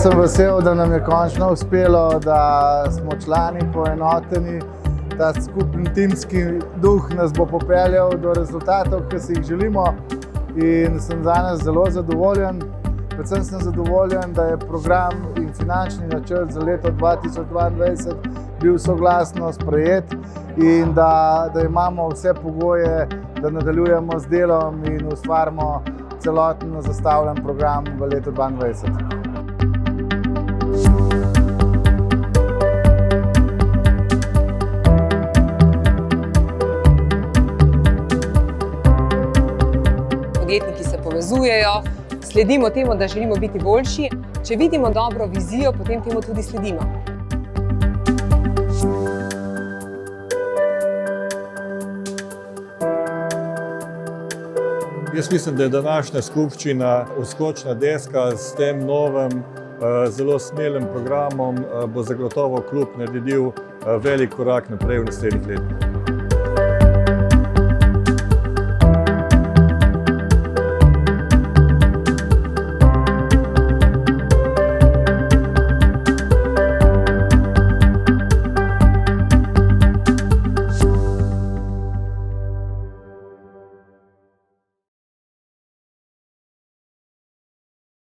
sem vesel, da nam je končno uspelo, da smo člani poenoteni. Ta skupni timski duh nas bo popeljal do rezultatov, ki si jih želimo, in sem danes zelo zadovoljen. Predvsem sem zadovoljen, da je program in finančni načrt za leto 2022 bil soglasno sprejet in da imamo vse pogoje, da nadaljujemo z delom in ustvarimo celotno zastavljen program v letu 2022. Podjetniki se povezujejo, sledimo temu, da želimo biti boljši. Če vidimo dobro vizijo, potem temu tudi sledimo. Jaz mislim, da je današnja skupščina odskočna deska s tem novim, zelo smelim programom bo zagotovo klub naredil velik korak naprej v naslednjih letih.